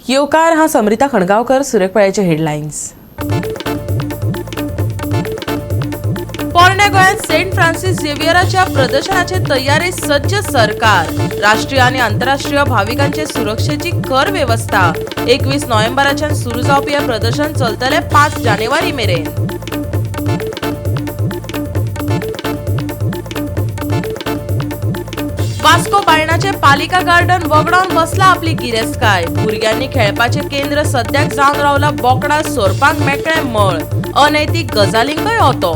येवकार हा समृता खणगावकर, सुरेखपळ्याचे हेडलाईन्स। पोरण्या गोंयांत सेंट फ्रांसिस झेवियराच्या प्रदर्शनाचे तयारी सज्ज सरकार। राष्ट्रीय आणि आंतरराष्ट्रीय भाविकांचे सुरक्षेची खर व्यवस्था। 21 नोव्हेंबराच्यान सुरू जावपी हे प्रदर्शन चलतले 5 जानेवारी मेरेन। वास्को बायणाचे पालिका गार्डन वगडावन बसला आपली गिरेस्तकाय। भुरग्यांनी खेळपाचे केंद्र सद्याक जावन रावला बोकडा सोरपांक मेकळे मळ। अनैतिक गजालींकय ओतो।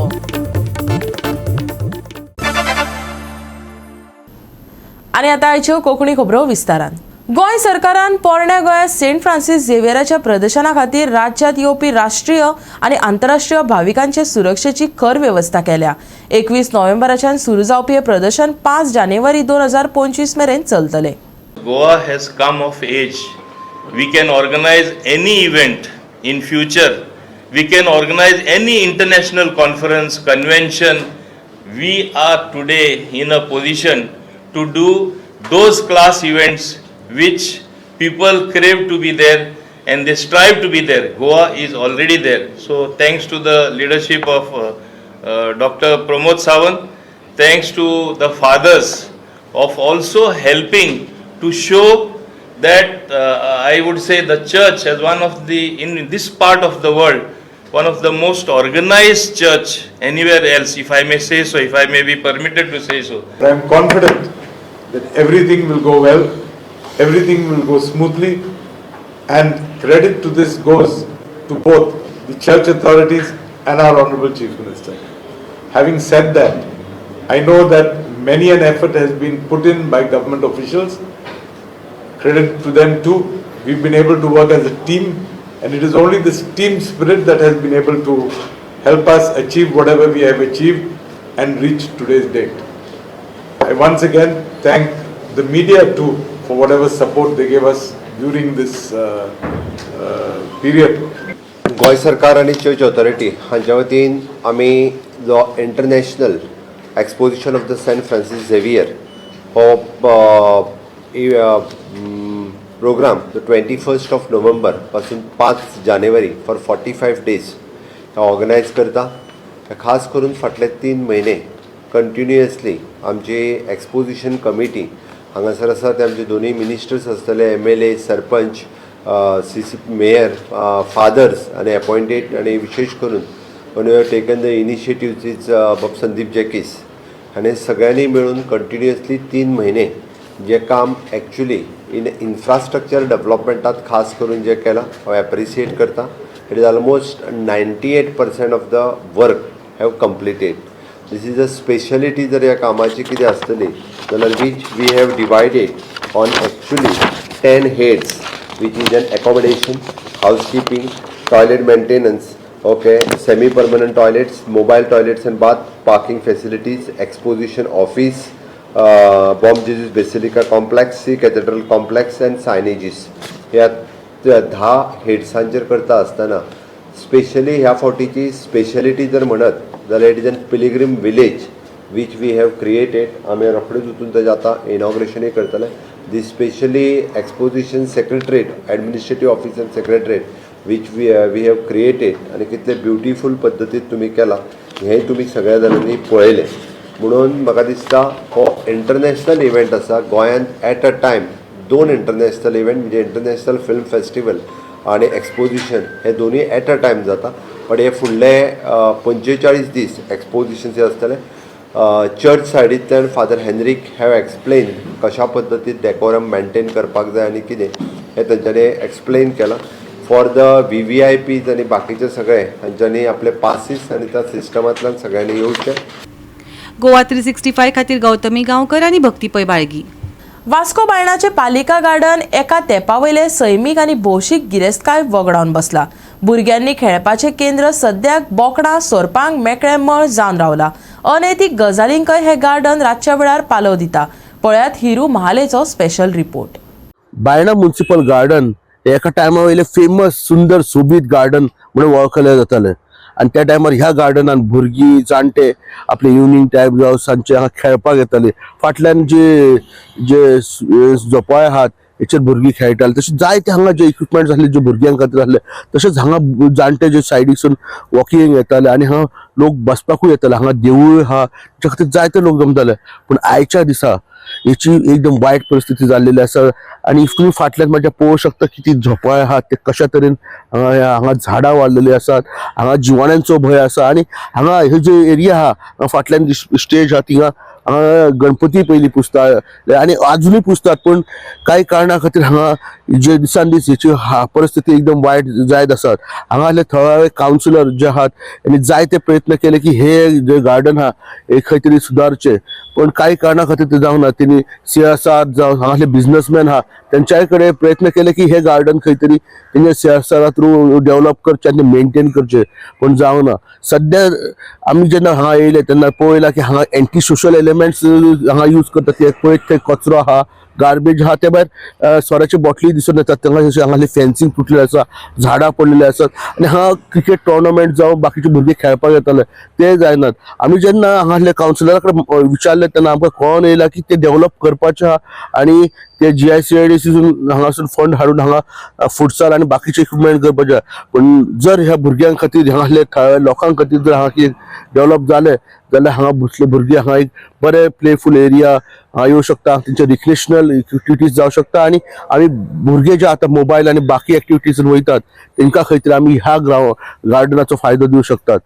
आणि आता आयच्यो कोंकणी खबरो विस्तारान। गोंय सरकारान पोरण्या गोंयांत सेंट फ्रांसिस झेवियराच्या प्रदर्शना खातीर राज्यांत येवपी राष्ट्रीय आणि आंतरराष्ट्रीय भाविकांचे सुरक्षेची खर व्यवस्था केल्या। 21 नोव्हेंबराच्यान सुरू जावपी हे प्रदर्शन 5 जानेवारी 2025 मेरेन चलतले। Goa has come of age. We can organize any event in future. We can organize any international conference, convention. We are today in a position to do those class events which people crave to be there and they strive to be there. Goa is already there. So thanks to the leadership of Dr. Pramod Sawant, thanks to the fathers of also helping to show that I would say the church as one of the, in this part of the world, one of the most organized church anywhere else, if I may say so, if I may be permitted to say so. I am confident that everything will go well, everything will go smoothly, and credit to this goes to both the church authorities and our Honorable Chief Minister. Having said that, I know that many an effort has been put in by government officials. Credit to them too. We've been able to work as a team, and it is only this team spirit that has been able to help us achieve whatever we have achieved and reach today's date. I once again thank the media too for whatever support they gave us during this period. गोय सरकार आणि church authority हांच्या वतीन आमी जो international exposition of the saint Francis Xavier हो programme the 21 of November पासून 5 जानेवारी for 45 days organise करता। खास करून फाटले 3 म्हयने कंटिन्युअसली आमची एक्सपोजिशन कमिटी हांगासर आसा ते आमचे दोनूय मिनिस्टर्स आसतले, MLA, sarpanch, CC mayor, fathers आणि अपॉइंटेड, आणि विशेष करून one have taken the initiative इज बाब संदीप जॅकीस हाणें सगळ्यांनी मेळून कंटिन्युअसली 3 म्हयने जे काम एक्चुअली इन इन्फ्रास्ट्रक्चर डेव्हलपमेंटात खास करून जे केलां हांव एप्रिशिएट करता। It is almost 98% of the work have completed. This is a speciality जर ह्या कामाची कितें आसतली जाल्यार which we have divided on actually 10 heads which is an accommodation, housekeeping, toilet maintenance, okay, semi-permanent toilets, mobile toilets and bath, parking facilities, exposition office, Bomb Jesus Basilica complex, C Cathedral complex and signages. ह्या 10 हेड्सांचेर करता आसतना specially ह्या फावटीची speciality जर म्हणत जाल्यार it is an pilgrim village which we have created. आमी रोखडेच वचून तेजें आतां इनॉग्रेशनूय करतले. The specially exposition secretariat, administrative office and secretariat which we have created आनी कितले ब्युटिफूल पद्दतीन तुमी केला हें तुमी सगळ्या जाणांनी पळयलें। म्हणून म्हाका दिसता हो इंटरनॅशनल इव्हेंट आसा गोंयांत at a time 2 international event म्हणजे इंटरनॅशनल फिल्म फेस्टिवल आणि एक्सपोजिशन हे दोनूय एट अ टायम जाता। पण हे फुडले 45 दीस एक्सपोजिशन जे आसतले चर्च सायडींतल्यान फादर हेनरीक हॅव एक्सप्लेन कशा पद्दतीन डेकोरम मेंटेन करपाक जाय आनी कितें हें तेंच्यांनी एक्सप्लेन केलां। फॉर द VVIPs आनी बाकीचे सगळे हांच्यांनी आपले पासीस आनी त्या सिस्टमांतल्यान सगळ्यांनी येवचें। गोवा 365 खातीर गौतमी गांवकर आनी भक्ती पै बाळगी। वास्को बायणाचे पालिका गार्डन एका तेंपावयले सैमीक आनी भौशीक गिरेस्तकाय वगडावन बसला। भुरग्यांनी खेळपाचे केंद्र सद्याक बोकडा सोरपांक मेकळे मळ जावन रावला। अनैतिक गजालींकय हे गार्डन रातच्या वेळार पालव दिता। पळयात हिरू महालेचो special report. Baina municipal garden एका टायमा वयले फेमस सुंदर सोबीत गार्डन म्हणून वळखले जाताले आणि त्या टायमार ह्या गार्डनान भुरगीं जाणटे आपले इवनिंग टायम जावं सांजचे हांगा खेळपाक येताले। फाटल्यान जे झोपाळे आहात हेचेर भुरगीं खेळटाले तशें जायते हांगा जे इक्विपमेंट जाल्ले जे भुरग्यां खातीर आसले तशेंच हांगा जाणटे जे सायडीकसून वॉकिंग येताले आनी हांगा लोक बसपाकूय येताले हांगा देवूळ आहा ताच्या खातीर जायते लोक जमताले पूण आयच्या दिसा हेची एकदम वायट परिस्थिती जाल्लेली आसा आनी इफ तुम्ही फाटल्यान माझ्या पळोवंक शकता की ती झोपाळे आहात ते कशा तरेन हांगा झाडां वाडलेली आसात हांगा जिवाण्यांचो भंय आसा आनी हांगा हे जे एरिया आहा फाटल्यान स्टेज आहा थिंगा गणपती पयलीं पुजता आनी आजुनूय पुजतात पूण कांय कारणां खातीर हांगा जे दिसान दीस हेची परिस्थिती एकदम वायट जायत आसात हांगाले थळावे कावन्सिलर जे आहात आनी जायते प्रयत्न केले की हे जे गार्डन आहा हे खंय तरी सुदारचे पण कांय कारणां खातीर ते जावंक ना तेणी CSR जावं हांगासले बिझनेसमॅन आहा तेंच्याय कडेन प्रयत्न केले की हे गार्डन खंय तरी तेंचे CSR थ्रू डेव्हलप करचे आनी मेंटेन करचे पण जावंक ना सद्या आमी जेन्ना हांगा येयले तेन्ना पळयला की हांगा एंटी सोशल एलिमेंट्स हांगा यूज करतात ते पळयत थंय कचरो आहा गार्बेज आहा ते भायर सोऱ्याच्यो बॉटली दिसून येतात तेंगा हांगासलें फेन्सिंग तुटलेलें आसा झाडां पडलेलीं आसात आनी हांगा क्रिकेट टोर्नामेंट जावं बाकीचे भुरगे खेळपाक येताले ते जायनात आमी जेन्ना हांगासले कावन्सिलरा कडेन विचारलें तेन्ना आमकां कळोन येयला की ते डेव्हलप करपाचें आहा आनी ते GICIDCसून हांगासून फंड हाडून हांगा फुटसाल आनी बाकीचे इक्विपमेंट करपाचे आहा पण जर ह्या भुरग्यां खातीर हांगासले थळाव्या लोकां खातीर जर हांगा कितें डेव्हलप जालें जाल्यार हांगा बसले भुरगे हांगा एक बरे प्लेफूल एरिया हांगा येवं शकता तेंचे रिक्रिएशनल एक्टिविटीज जावं शकता आनी आमी भुरगे जे आतां मोबायल आनी बाकी एक्टिविटीजून वयतात तेंकां खंय तरी आमी ह्या गार्डनाचो फायदो दिवंक शकतात.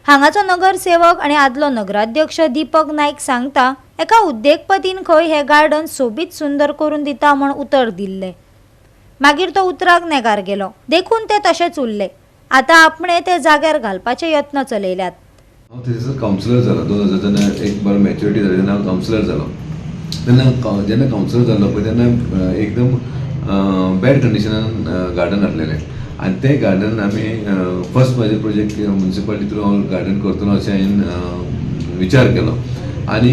हांगाचो नगरसेवक आणि आदलो नगराध्यक्ष दीपक नाईक सांगता एका उद्योगपतीन खंय हे गार्डन सोबीत सुंदर करून दिता म्हण उतर दिल्ले मागीर तो उतराक नेगार गेलो देखून ते तशेंच उरले आता आपणे ते जाग्यार घालपाचे यत्न चलयल्यात. हांव थंयसर कावन्सिलर जालो 2000 जेन्ना एक बरो मॅच्युरिटी जाली तेन्ना हांव कावन्सिलर जालो तेन्ना जेन्ना कावन्सिलर जालो पळय तेन्ना एकदम बॅड कंडिशनान गार्डन आसलेलें आनी तें गार्डन आमी फर्स्ट म्हाजे प्रोजेक्ट म्युन्सिपालिटी थ्रू हांव गार्डन करतलो अशें हांवें विचार केलो आनी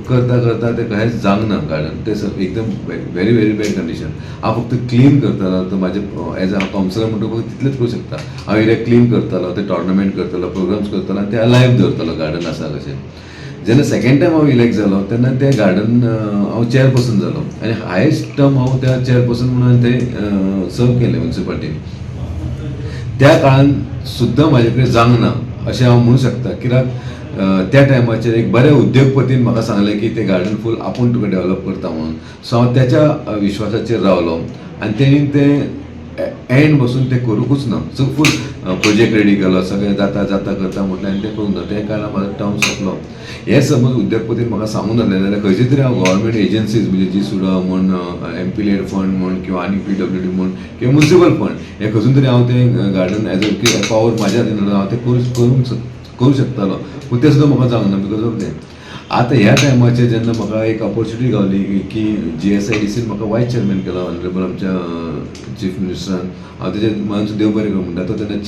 करता करता ते कांयच जावंक ना गार्डन ते एकदम व्हेरी व्हेरी बॅड कंडिशन हांव फक्त क्लीन करतालो तर म्हाजे एज अ कावन्सिलर म्हणटकूच तितलेंच करूं शकता हांव एरिया क्लीन करतालो ते टोर्नामेंट करतालो प्रोग्राम्स करतालो आनी ते अलायव दवरतालो गार्डन आसा कशें जेन्ना सेकेंड टायम हांव इलेक्ट जालो तेन्ना ते गार्डन हांव चेअरपर्सन जालो आनी हायेस्ट टर्म हांव त्या चेअरपर्सन म्हणून ते सर्व केलें म्युन्सिपालिटीन त्या काळान सुद्दां म्हाजे कडेन जावंक ना अशें हांव म्हणूं शकता कित्याक त्या टायमाचेर एक बऱ्या उद्योगपतीन म्हाका सांगलें की ते गार्डन फूल आपूण तुका डेव्हलप करता म्हणून सो हांव त्याच्या विश्वासाचेर रावलो आनी तेणी ते एंड बसून ते करूंकूच ना सो फूल प्रोजेक्ट रेडी केलो सगळें जाता जाता करता म्हटलें आनी तें करूंक ना त्या कारणान म्हाजो टर्म सोंपलो हे समज उद्योगपतीन म्हाका सांगून नासलें जाल्यार खंयचे तरी हांव गव्हर्मेंट एजन्सीज म्हणजे जी सुद्दां म्हण MP लेड फंड म्हण किंवा आनी PWD म्हण किंवा म्युन्सिपल फंड हे खंयसून तरी हांव तें गार्डन एज अ पॉवर म्हाज्या हातीन हांव तें करूंक शकतालो पूण तें सुद्दां म्हाका जावंक ना बिकॉज ऑफ तें आतां ह्या टायमाचेर जेन्ना म्हाका एक ऑपॉर्च्युनिटी गावली की GICIDCन म्हाका वायस चेअरमॅन केलो ऑनरेबल आमच्या चीफ मिनिस्टरान हांव तेजे मानसो देव बरें करूं म्हणटा तो तेन्ना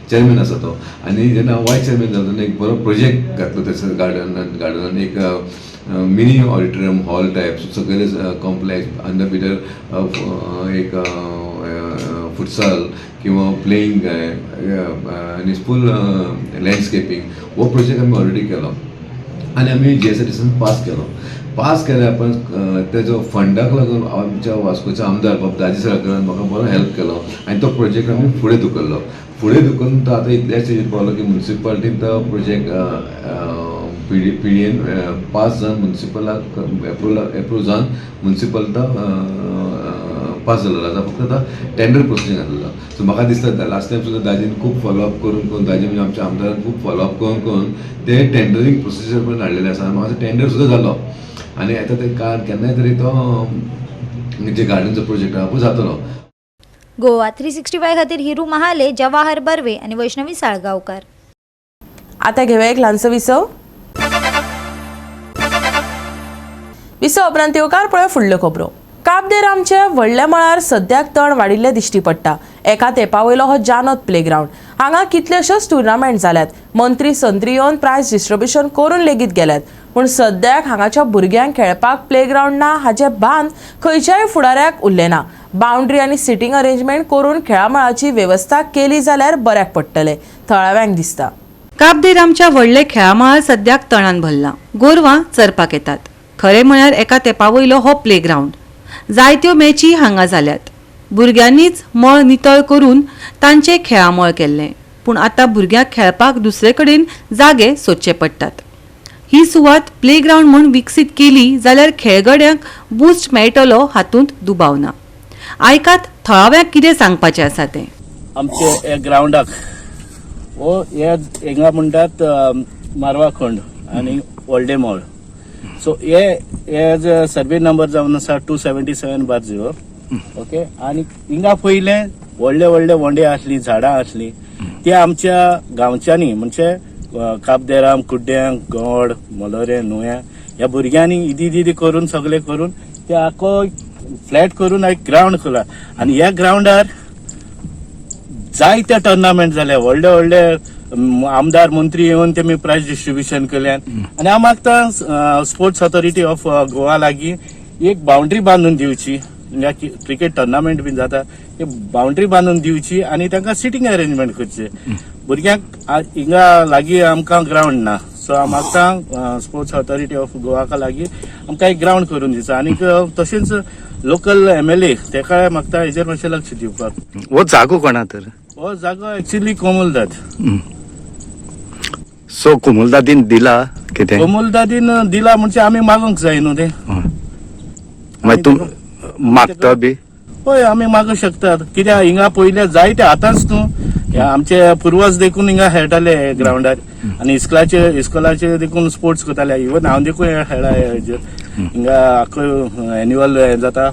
चेअरमॅन आसा तो आनी जेन्ना हांव वायस चेअरमॅन जालो तेन्ना एक बरो प्रोजेक्ट घातलो थंयसर गार्डनान एक मिनी ऑडिटोरियम हॉल टायप सगळे कॉम्प्लेक्स अंडर भितर एक फुटसाल किंवा प्लेईंग आनी फूल लँडस्केपींग हो प्रोजेक्ट आमी ऑलरेडी केलो आनी आमी GICIDCन पास केले आपण तेजो फंडाक लागून आमच्या वास्कोचे आमदार बाब दाजी साळकारान म्हाका बरो हेल्प केलो आनी तो प्रोजेक्ट आमी फुडें धुकलून तो आतां इतल्या स्टेजीर पावलो की म्युन्सिपालिटीन तो प्रोजेक्ट PDN पास जावन म्युन्सिपलाक एप्रूव जावन म्युन्सिपल तो पास जाल्लो आतां फक्त आतां टेंडर प्रोसिजर घातलेलो सो म्हाका दिसता लास्ट टायम सुद्दां दाजीन खूब फॉलोअप करून दाजी म्हणजे आमच्या आमदारान खूब फॉलोअप करून ते टेंडरींग प्रोसिजर पण हाडलेले आसा आनी म्हाका टेंडर सुद्दां जालो आनी आतां ते केन्नाय तरी तो जे गार्डनचो प्रोजेक्ट आहा पळय जातलो. गोवा 365 खातीर हिरू महाले, जवाहर बर्वे आणि वैष्णवी साळगावकार. आता घेऊया एक ल्हानसो विसव. विसव उपरांत येवकार पळय फुडल्यो खबरो. काब दे रामचे व्हडल्या मळार सद्याक तण वाडिल्ले दिश्टी पडटा. एका तेंपावयलो हो जानोत प्लेग्राउंड. हांगा कितल्योश्योच टुर्नामेंट जाल्यात. मंत्री संत्री येवन प्रायज डिस्ट्रिब्युशन करून लेगीत गेल्यात. पूण सद्याक हांगाच्या भुरग्यांक खेळपाक प्लेग्राउंड ना हाचे भान खंयच्याय फुडाऱ्याक उरलें ना. बाउंड्री आनी सिटींग अरेंजमेंट करून खेळामळाची वेवस्था केली जाल्यार बऱ्याक पडटलें थळाव्यांक दिसता. काब दे रामच्या व्हडले खेळामळार सद्याक तणान भरला. गोरवां चरपाक येतात. खरें म्हळ्यार एका तेंपावयलो हो प्लेग्राउंड. जायत्यो मॅची हांगा जाल्यात. भुरग्यांनीच मळ नितळ करून तांचे खेळामळ केल्ले, पूण आतां भुरग्यांक खेळपाक दुसरे कडेन जागे सोदचे पडटात. ही सुवात प्लेग्राउंड म्हूण विकसीत केली जाल्यार खेळगड्यांक बूस्ट मेळटलो हातूंत दुबाव ना. आयकात थळाव्यांक कितें सांगपाचें आसा तें. आमचे हे ग्राउंडाक हो हिंगा म्हणटात मारवाखंड आणि व्हडले मळ. सो हे सर्वे नंबर जावन आसा 277/0. ओके. आणि हिंगा पयले व्हडले व्हडले वोंडे आसली, झाडां आसली, ते आमच्या गांवच्यांनी म्हणजे काबदेराम, कुड्ड्यांक, गोड, मोलोरे, नुया ह्या भुरग्यांनी इदी करून सगळे करून ते आखो फ्लॅट करून एक ग्राउंड केला. आणि ह्या ग्राउंडार जायते टुर्नामेंट जाले. व्हडले व्हडले आमदार मंत्री येवन तेमी प्राइज डिस्ट्रीब्युशन केल्यान. आणि हांव मागता स्पोर्ट्स ऑथॉरिटी ऑफ गोवा लागीं एक बाउंड्री बांदून दिवची. क्रिकेट टुर्नामेंट बीन जाता ते बाउंड्री बांदून दिवची आणि तांकां सिटींग अरेंजमेंट करचे. भुरग्यांक हिंगा लागीं आमकां ग्राउंड ना. सो हांव मागता स्पोर्ट्स ऑथॉरिटी ऑफ गोवाका लागीं आमकां एक ग्राउंड करून दिवचा. आणि तशेंच लोकल MLA तेका मागता हेजेर मातशें लक्ष दिवपाक. हो जागो कोणा तर? हो जागो एक्चुअली कोमुलदाद. सो कोमुलदादीन दिला कितें? कोमुलदादीन दिला म्हणजे आमी मागूंक जाय न्हू ते. मागीर तूं मागता बी? होय, आमी मागूंक शकतात. कित्याक हिंगा पयले जायते आतांच न्हू आमचे पुर्वज देखून हिंगा खेळटाले ग्राउंडार. आणि इस्कॉलाचे देखून स्पोर्ट्स करताले. इवन हांव देखून खेळा हेजेर. हिंगा आख्खो एन्युअल जाता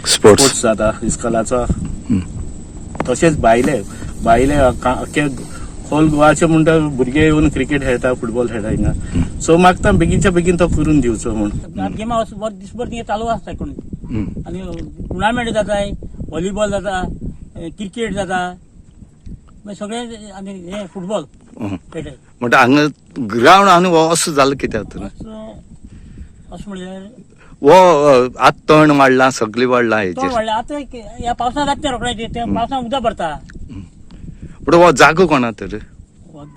स्पोर्ट्स जाता इस्कॉलाचो. तशेंच भायले आख्खे होल गोवाचे म्हणटा भुरगे येवन क्रिकेट खेळटा, फुटबॉल खेळटा हिंगा. सो मागता बेगीनच्या बेगीन तो करून दिवचो म्हणून. गेमा दिसभर तिंगा चालू आसता कोणी. आणि टुर्नामेंट जाताय, व्हॉलीबॉल जाता, क्रिकेट जाता, सगळे आनी हे फुटबॉल खेळटाय. म्हणटा हांगा ग्राउंड आनी हो असो जालो कित्याक तर? असं म्हणल्यार वो आतां तण वाडला, सगळें वाडला हेजेर. वाडलें आतां ह्या पावसान जाता रोखडें ते पावसान उदक भरता. पूण हो जागो कोणा तर?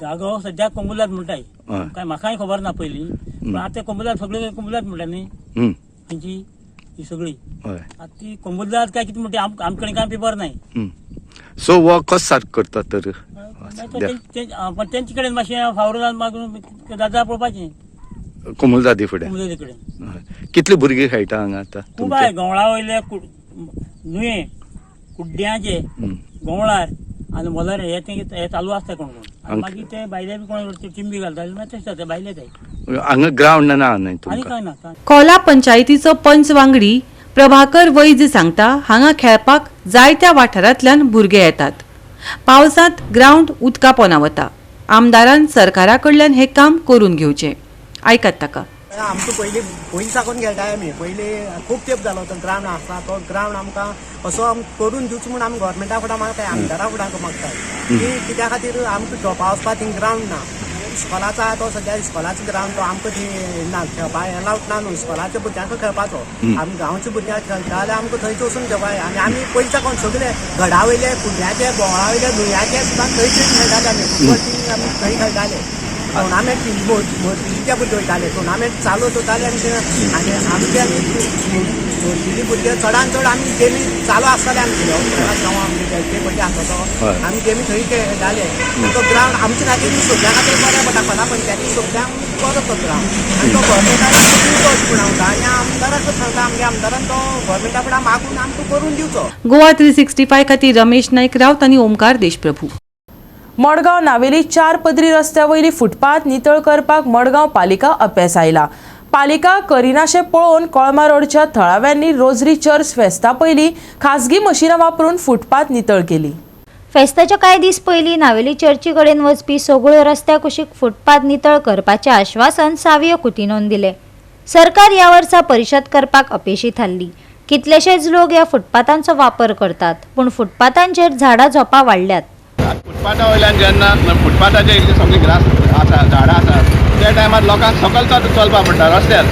जागो सद्याक कोंबुलाद म्हणटाय. काय म्हाकाय खबर ना पयलीं, पण आतां कोंबुलाद सगळे कोंबुलाद म्हणटा न्ही तेंची ही सगळी. आतां ती कोंबुलाद काय कितें म्हणटा आमचे कडेन काय पेपर नाही. सो हो कसो सारको करता तर? पण तेंचे कडेन मातशें फावोर मागून दादा पळोवपाचें. कोमुलदादी फुडें कोंबुलादी कडेन कितले भुरगे खेळटा हांगा आतां? खूब आय. गोंवळा वयले नुये, कुड्ड्यांचे, गोंवळार आनी मोलार हे चालू आसता कोण कोण. मागीर ते भायले बी कोण टीम बी घालता मागीर तशें जाता भायले ते. हांगा ग्राउंड ना न्हय आनी काय ना. कोला पंचायतीचो पंच वांगडी प्रभाकर वैज सांगता हांगा खेळपाक जायत्या वाठारांतल्यान भुरगे येतात. पावसांत ग्राउंड उदका पोंदा वता. आमदारान सरकारा कडल्यान हे काम करून घेवचें. आयकात ताका. आमकां पयलीं साकून खेळटाय आमी. पयलीं खूब तेंप जालो तो ग्राउंड आसता. तो ग्राउंड आमकां असो करून दिवचो म्हूण आमी गव्हर्मेंटा फुडें मागताय, आमदारा फुडें मागताय. की कित्या खातीर आमकां ड्रॉप वचपाक थिंग ग्राउंड ना. इस्कॉलाचो आहा तो सद्या इस्कॉलाचो ग्राउंड तो आमकां थंय ना, खेळपा अलावड ना न्हू इस्कॉलाच्या भुरग्यांक खेळपाचो. आमी गांवच्या भुरग्यांक खेळटा जाल्यार आमकां थंयच वचून घेवपाय. आनी आमी पयलीं साकून सगळे घडा वयले, कुड्याचे, बोंगळा वयले, नुयाचे सुद्दां थंयच खेळटाले आमी. फुटबॉल टीम आमी थंय खेळटाले. टुर्नामेंट मोरजिल्लीचे भुरगे वयताले. टुर्नामेंट चालू जाताले आनी आमचे मोरजिल्ली भुरगे चडान चड आमी गेमी चालू आसताले आमचे गांवां आमचे ते पयलीं आसता तो आमी गेमी थंय खेळटाले. तो ग्राउंड आमचे खातीर सगळ्या खातीर बरें पडटा. कोणा पंचायती सगळ्यांक बरो तो ग्राउंड. आनी तो गव्हर्मेंटान पूण हांवता आनी आमदाराक सांगता आमगे आमदारान तो गव्हर्मेंटा फुडें मागून आमकां करून दिवचो. गोवा 365 खातीर रमेश नायक रावत आनी ओमकार देशप्रभू. मडगांव नावेली 4 पदरी रस्त्या वयली फुटपाथ नितळ करपाक मडगांव पालिका अपेस आयला. पालिका करिनाशें पळोवन कोळमा रोडच्या थळाव्यांनी रोजरी चर्च फेस्ता पयलीं खासगी मशिनां वापरून फुटपाथ नितळ केली. फेस्ताच्या कांय दीस पयलीं नावेली चर्ची कडेन वचपी सगळ्यो रस्त्या कुशीक फुटपाथ नितळ करपाचें आश्वासन सावियो कुटिनोन दिलें. सरकार ह्या वर्सा परिशद करपाक अपेशी थारली. कितलेशेच लोक ह्या फुटपाथांचो वापर करतात, पूण फुटपाथांचेर झाडां झोपां वाडल्यात. फुटपाथा वयल्यान जेन्ना फुटपाथाचेर इतली सगळी ग्रास आसा, झाडां आसात, त्या टायमार लोकांक सकयल चलपाक पडटा रस्त्यार.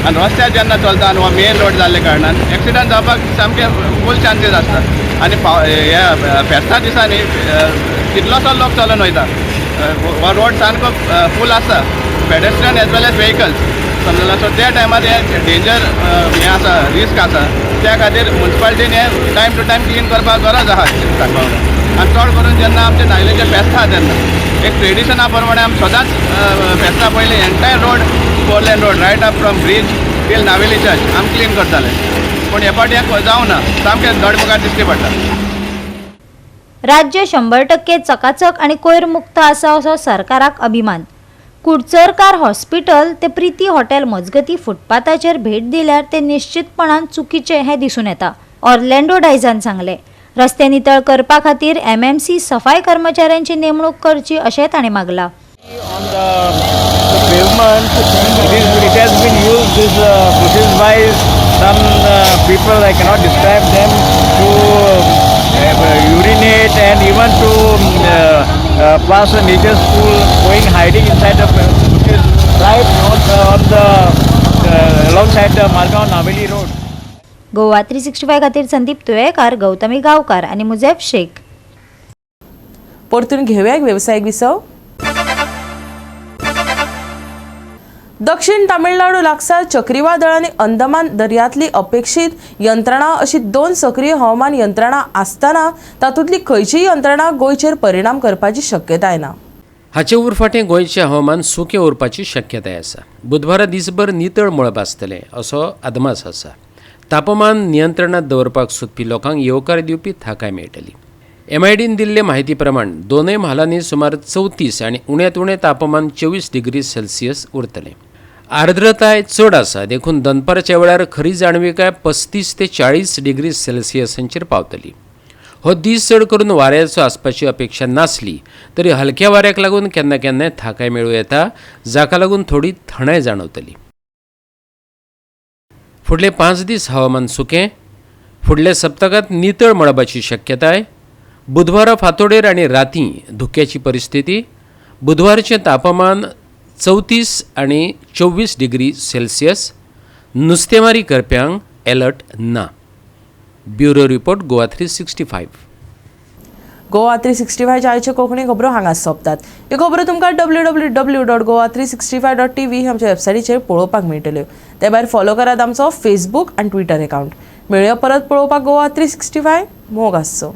आनी रस्त्यार जेन्ना चलता आनी हो मेन रोड जाल्ले कारणान एक्सिडंट जावपाक सामके फूल चान्सीस आसतात. आनी ह्या फेस्ता दिसांनी कितलोसो लोक चलून वयता. हो रोड सामको फूल आसता, पेडेस्ट्रियन एज वेल एज व्हेकल्स. चल्लेलो सो त्या टायमार हे डेंजर हें आसा रिस्क आसा त्या खातीर म्युन्सिपालिटीन हें टायम टू टायम क्लीन करपाक गरज आहा सांगपाक आनी चड करून जेन्ना आमचे न्हायलेचे फेस्त आहा तेन्ना एक ट्रेडिशना प्रमाणे आमी सदांच फेस्ता पयलीं entire road 4 lane road right up from bridge till Navelim church आमी क्लीन करताले पूण हे फावटी जावं ना सामकें धडमुगार दिश्टी पडटा. राज्य 100% चकाचक आणि कोयर मुक्त आसा असो सरकाराक अभिमान. कुडचरकार हॉस्पिटल ते प्रीती हॉटेल मजगती फुटपाथाचेर भेट दिल्यार ते निश्चितपणान चुकीचे हे दिसून येता. ऑर्लॅंडो डायझान सांगले. रस्ते नितळ करपा खातीर MMC सफाई कर्मचाऱ्यांची नेमणूक करची अशें ताणें मागला. On the pavement, it has been used this pushes by some people, I cannot describe them, to urinate and even to pass a nature school, going hiding inside the bushes right on the alongside the Margaon Naveli road. Goa 365 खातीर संदीप तुयेकार, गौतमी गांवकार आणि मुजेफ शेख. परतून घेऊया एक व्यावसायिक विसव. दक्षिण तामिळनाडू लागसार चक्रीवादळ आणि अंदमान दर्यांतली अपेक्षित यंत्रणा अशी 2 सक्रिय हवामान यंत्रणा आसतना तातूंतली खंयचीय यंत्रणा गोंयचेर परिणाम करपाची शक्यताय ना. हाचे उरफाटें गोंयचें हवामान सुकें उरपाची शक्यताय आसा. बुधवारा दिसभर नितळ मळब आसतलें असो अदमास आसा. तापमान नियंत्रणात दवरपाक सोदपी लोकांक येवकार दिवपी थाकाय मेळटली. MIDन दिल्ले म्हायती प्रमाण दोनूय म्हालांनी सुमार 34 आनी उण्यांत उणें तापमान 24 डिग्री सेल्सियस उरतलें. आर्द्रताय चड आसा देखून दनपारच्या वेळार खरी जाणविकाय 35 ते 40 डिग्री सेल्सियसांचेर पावतली. हो दीस चड करून वाऱ्याचो आसपाची अपेक्षा नासली तरी हलक्या वाऱ्याक लागून केन्ना केन्नाय थाकाय मेळूं येता, जाका लागून थोडी थंडाय जाणवतली. फुडले 5 दीस हवामान सुकें. फुडल्या सप्तकांत नितळ मळबाची शक्यताय. बुधवारा फांतोडेर आनी रातीं धुक्याची परिस्थिती. बुधवारचें तापमान 34 आनी 24 डिग्री सेल्सियस. नुस्तेमारी करप्यांक अलर्ट ना. Bureau report Goa 365. गोवा 365 आयच्यो कोंकणी खबरो हांगाच सोंपतात. ह्यो खबरो तुमकां www.goa365.tv आमच्या वेबसायटीचेर पळोवपाक मेळटल्यो. ते भायर फॉलो करात आमचो फेसबूक आनी ट्विटर अकावंट. मेळुया परत पळोवपाक गोवा 365. मोग आसचो.